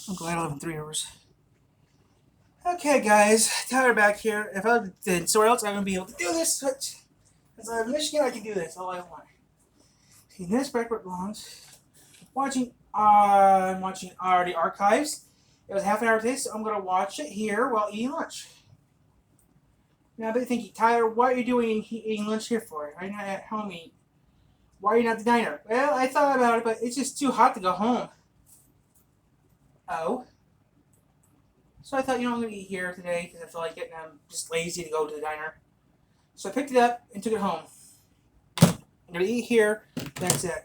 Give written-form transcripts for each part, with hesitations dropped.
I'm glad I live in 3 hours. Okay, guys, Tyler back here. If I was in somewhere else, I'm gonna be able to do this. But as I'm in Michigan, I can do this all I want. See, this back where it belongs. I'm watching already archives. It was half an hour today, so I'm gonna watch it here while eating lunch. Now, I've thinking, Tyler, what are you doing eating lunch here for? Why not at home eat? Why are you not at the diner? Well, I thought about it, but it's just too hot to go home. Oh. So I thought, I'm going to eat here today because I feel like it and I'm just lazy to go to the diner. So I picked it up and took it home. I'm going to eat here. That's it.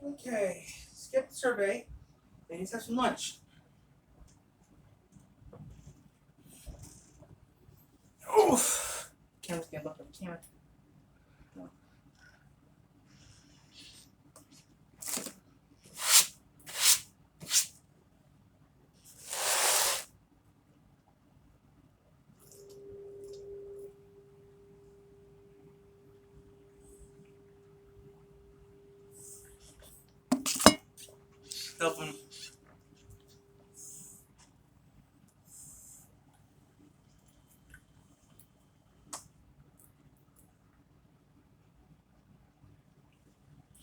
Okay. Skip the survey. Then let's have some lunch. Oof. Camera's getting bumped up the camera. Open.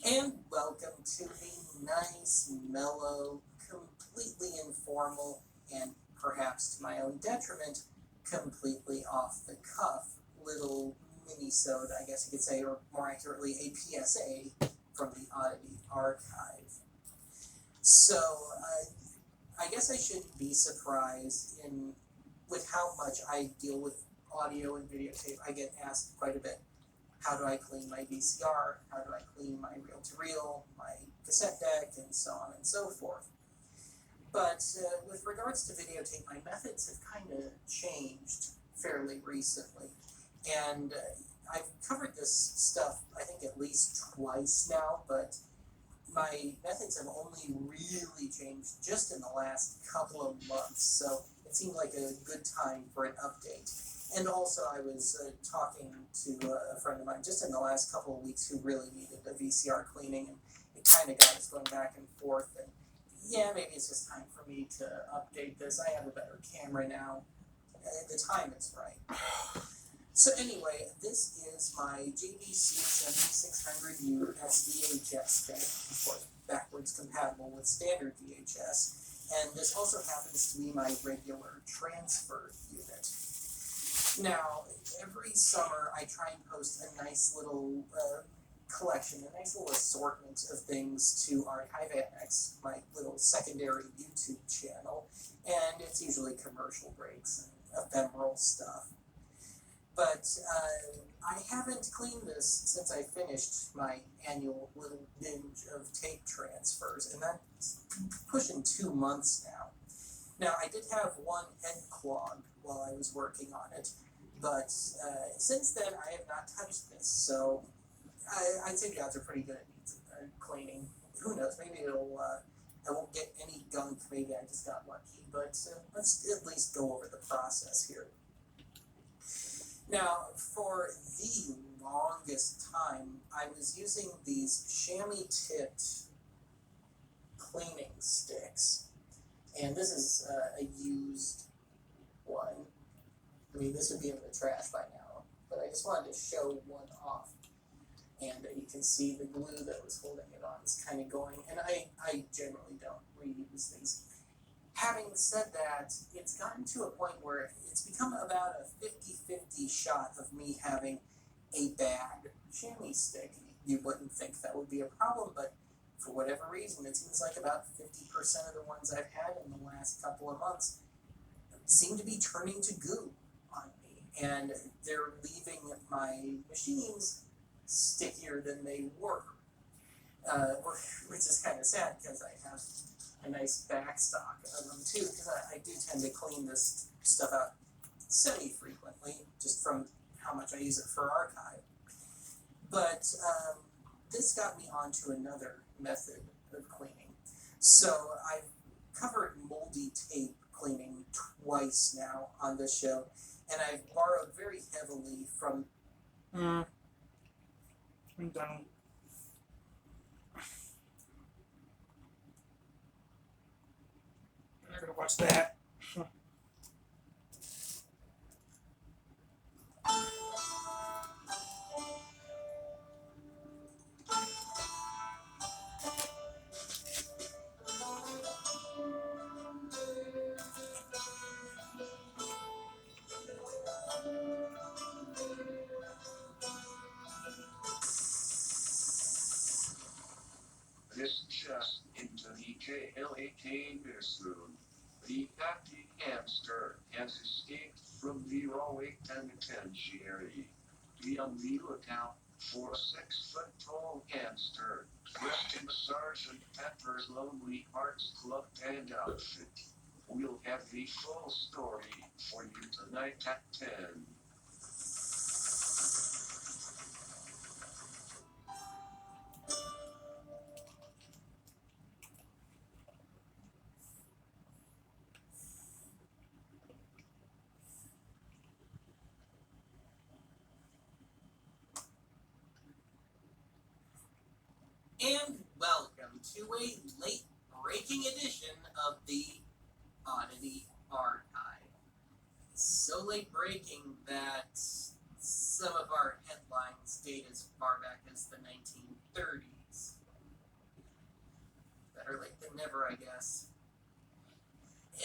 And welcome to the nice, mellow, completely informal, and perhaps to my own detriment, completely off the cuff little mini-sode, I guess you could say, or more accurately, a PSA from the Oddity Archive. So, I guess I shouldn't be surprised with how much I deal with audio and videotape. I get asked quite a bit, how do I clean my VCR? How do I clean my reel-to-reel, my cassette deck, and so on and so forth. But with regards to videotape, my methods have kind of changed fairly recently. And I've covered this stuff, I think, at least twice now, but my methods have only really changed just in the last couple of months. So it seemed like a good time for an update. And also, I was talking to a friend of mine just in the last couple of weeks who really needed a VCR cleaning, and it kind of got us going back and forth. And yeah, maybe it's just time for me to update this. I have a better camera now. The time is right. So anyway, this is my JVC 7600U SVHS deck, of course, backwards compatible with standard VHS. And this also happens to be my regular transfer unit. Now, every summer I try and post a nice little collection, a nice little assortment of things to Archive Annex, my little secondary YouTube channel, and it's usually commercial breaks and ephemeral stuff. But I haven't cleaned this since I finished my annual little binge of tape transfers, and that's pushing 2 months now. Now, I did have one head clog while I was working on it, but since then I have not touched this, so I'd say the odds are pretty good it needs cleaning. Who knows, maybe I won't get any gunk, maybe I just got lucky, but let's at least go over the process here. Now, for the longest time, I was using these chamois-tipped cleaning sticks, and this is a used one. I mean, this would be in the trash by now, but I just wanted to show one off. And you can see the glue that was holding it on is kind of going, and I generally don't reuse these. Having said that, it's gotten to a point where it's become about a 50-50 shot of me having a bad chamois stick. You wouldn't think that would be a problem, but for whatever reason, it seems like about 50% of the ones I've had in the last couple of months seem to be turning to goo on me, and they're leaving my machines stickier than they were, which is kind of sad because I have a nice backstock of them too, because I do tend to clean this stuff out semi-frequently, just from how much I use it for archive. But this got me onto another method of cleaning. So I've covered moldy tape cleaning twice now on this show, and I've borrowed very heavily from. I'm done. I'm not gonna watch that. This just into the KLAK newsroom. The happy hamster has escaped from the Rawake Penitentiary. Be on the lookout for a 6-foot-tall hamster dressed in Sergeant Pepper's Lonely Hearts Club Band outfit. We'll have the full story for you tonight at 10. And welcome to a late breaking edition of the Oddity Archive. So late breaking that some of our headlines date as far back as the 1930s. Better late than never, I guess.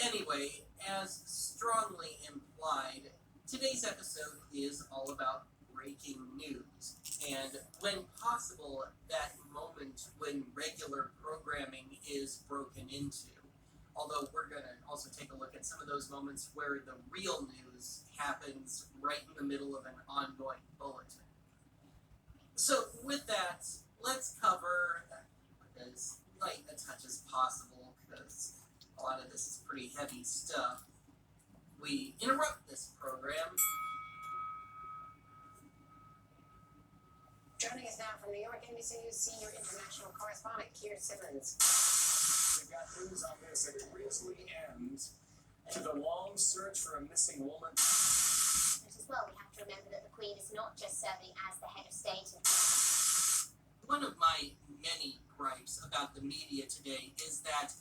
Anyway, as strongly implied, today's episode is all about breaking news, and when possible, that moment when regular programming is broken into. Although we're going to also take a look at some of those moments where the real news happens right in the middle of an ongoing bulletin. So with that, let's cover as light a touch as possible, because a lot of this is pretty heavy stuff. We interrupt this program. Joining us now from New York, NBC News senior international correspondent Keir Simmons. We've got news on this. A grisly end to the long search for a missing woman. But as well, we have to remember that the Queen is not just serving as the head of state. One of my many gripes about the media today is that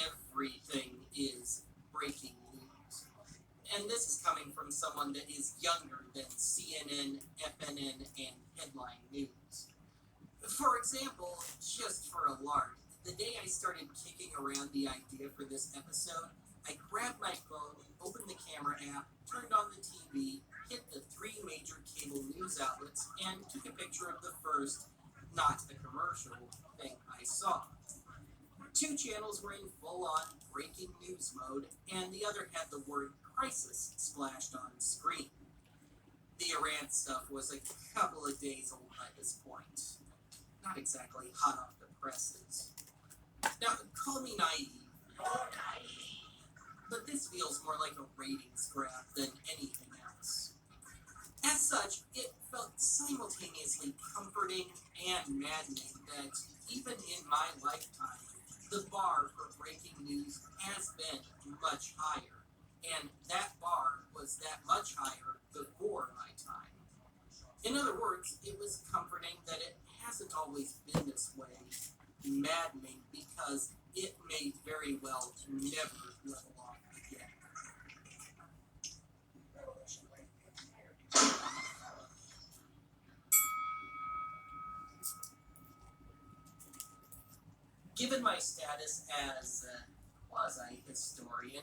everything is breaking news. And this is coming from someone that is younger than CNN, FNN, and headline news. For example, just for a lark, the day I started kicking around the idea for this episode, I grabbed my phone, opened the camera app, turned on the TV, hit the 3 major cable news outlets, and took a picture of the first, not a commercial, thing I saw. 2 channels were in full-on breaking news mode, and the other had the word crisis splashed on screen. The Iran stuff was a couple of days old by this point. Not exactly hot off the presses. Now, call me naive, but this feels more like a ratings grab than anything else. As such, it felt simultaneously comforting and maddening that even in my lifetime, the bar for breaking news has been much higher, and that bar was that much higher before my time. In other words, it was comforting that it hasn't always been this way, maddening because it may very well never level off again. Given my status as a quasi-historian,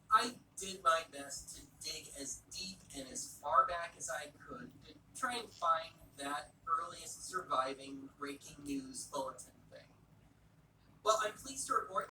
I did my best to dig as deep and as far back as I could to try and find that earliest surviving breaking news bulletin thing. Well, I'm pleased to report